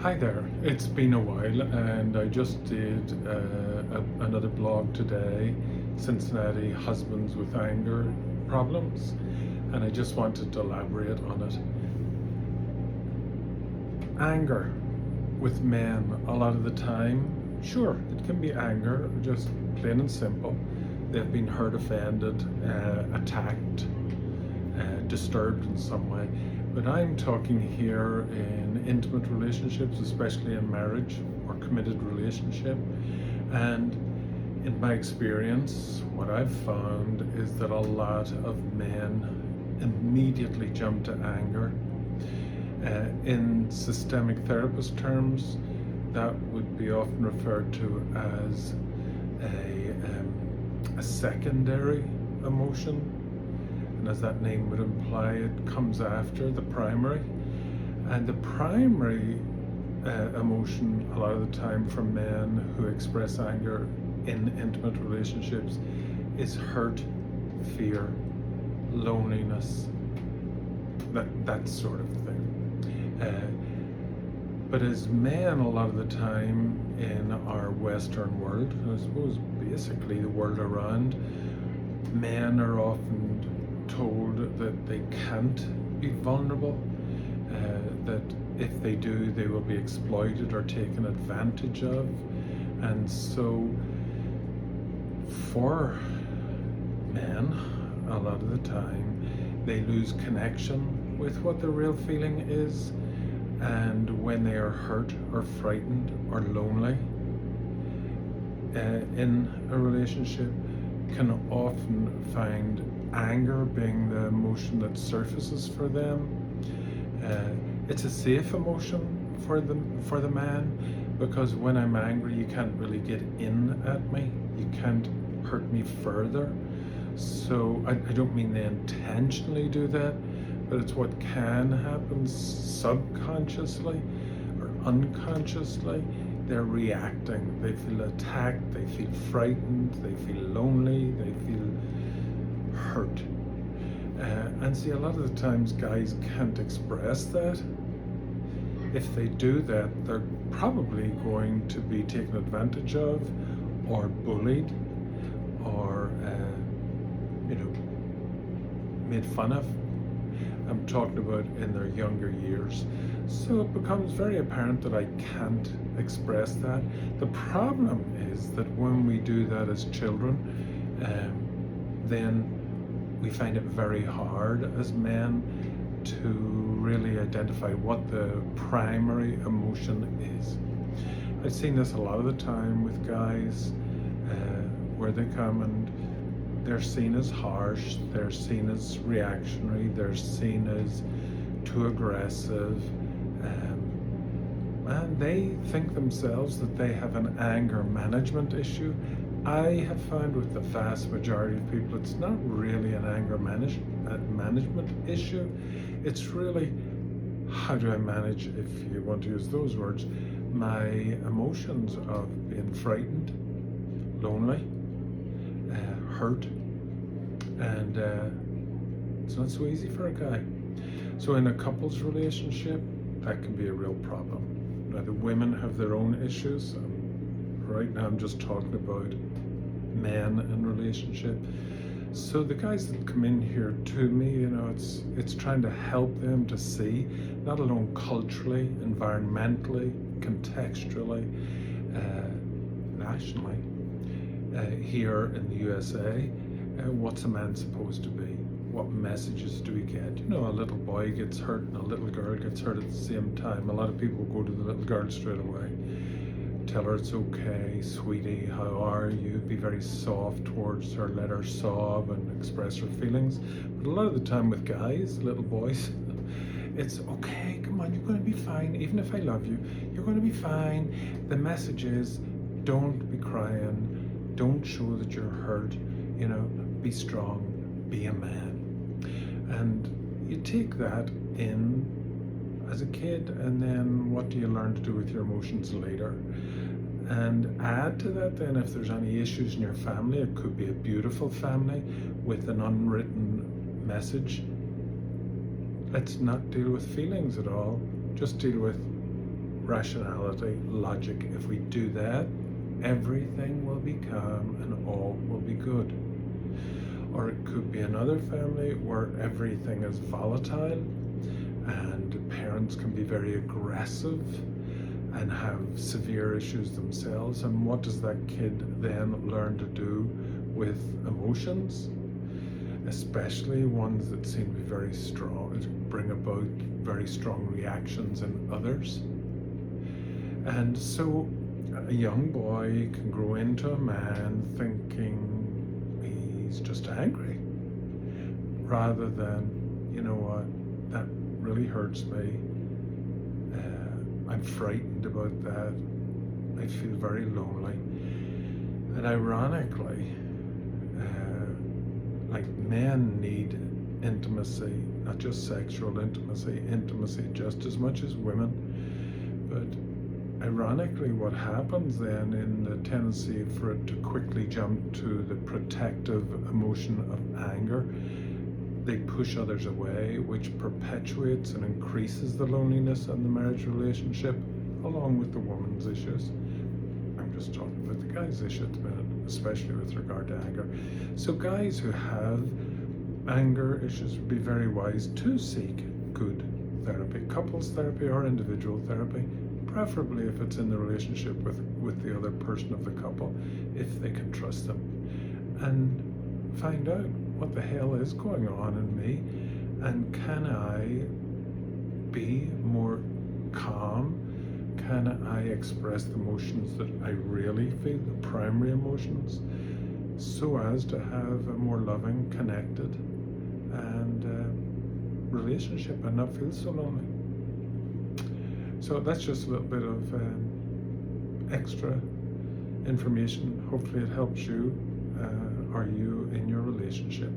Hi there. It's been a while, and I just did another blog today, Cincinnati Husbands with Anger Problems, and I just wanted to elaborate on it. Anger with men, a lot of the time, sure, it can be anger, just plain and simple. They've been hurt, offended, attacked, disturbed in some way. But I'm talking here in intimate relationships, especially in marriage or committed relationship. And in my experience, what I've found is that a lot of men immediately jump to anger. In systemic therapist terms, that would be often referred to as a secondary emotion. And as that name would imply, it comes after the primary. And the primary emotion, a lot of the time for men who express anger in intimate relationships, is hurt, fear, loneliness, that sort of thing. But as men, a lot of the time in our Western world, I suppose basically the world around, men are often told that they can't be vulnerable, that if they do, they will be exploited or taken advantage of. And so for men, a lot of the time, they lose connection with what their real feeling is. And when they are hurt or frightened or lonely in a relationship, can often find anger being the emotion that surfaces for them. It's a safe emotion for the man, because when I'm angry, you can't really get in at me. You can't hurt me further. So I don't mean they intentionally do that, but it's what can happen subconsciously or unconsciously. They're reacting. They feel attacked, they feel frightened, they feel lonely, they feel hurt. And see, a lot of the times guys can't express that. If they do that, they're probably going to be taken advantage of or bullied or made fun of. I'm talking about in their younger years. So it becomes very apparent that I can't express that. The problem is that when we do that as children, then we find it very hard as men to really identify what the primary emotion is. I've seen this a lot of the time with guys where they come and they're seen as harsh, they're seen as reactionary, they're seen as too aggressive, and they think themselves that they have an anger management issue. I have found with the vast majority of people, it's not really an anger management issue. It's really, how do I manage, if you want to use those words, my emotions of being frightened, lonely, hurt, and it's not so easy for a guy. So in a couples relationship, that can be a real problem. Now the women have their own issues. Right now I'm just talking about men in relationship. So the guys that come in here to me, it's trying to help them to see, not alone culturally, environmentally, contextually, nationally, here in the USA, what's a man supposed to be? What messages do we get? A little boy gets hurt and a little girl gets hurt at the same time. A lot of people go to the little girl straight away. Tell her it's okay, sweetie, how are you? Be very soft towards her, let her sob and express her feelings. But a lot of the time with guys, little boys, it's okay, come on, you're going to be fine. Even if I love you, you're going to be fine. The message is, don't be crying, don't show that you're hurt, be strong, be a man. And you take that in as a kid, and then what do you learn to do with your emotions later? And add to that then, if there's any issues in your family, it could be a beautiful family with an unwritten message. Let's not deal with feelings at all, just deal with rationality, logic. If we do that, everything will be calm and all will be good. Or it could be another family where everything is volatile and parents can be very aggressive and have severe issues themselves. And what does that kid then learn to do with emotions? Especially ones that seem to be very strong, bring about very strong reactions in others. And so a young boy can grow into a man thinking he's just angry, rather than, you know what, that really hurts me. I'm frightened about that. I feel very lonely. And ironically, like men need intimacy, not just sexual intimacy, intimacy just as much as women. But ironically, what happens then in the tendency for it to quickly jump to the protective emotion of anger, they push others away, which perpetuates and increases the loneliness in the marriage relationship, along with the woman's issues. I'm just talking about the guy's issue at the minute, especially with regard to anger. So guys who have anger issues would be very wise to seek good therapy, couples therapy or individual therapy, preferably if it's in the relationship with the other person of the couple, if they can trust them, and find out what the hell is going on in me, and can I be more calm? Can I express the emotions that I really feel, the primary emotions, so as to have a more loving, connected, and relationship and not feel so lonely? So that's just a little bit of extra information. Hopefully it helps you or you in your relationship.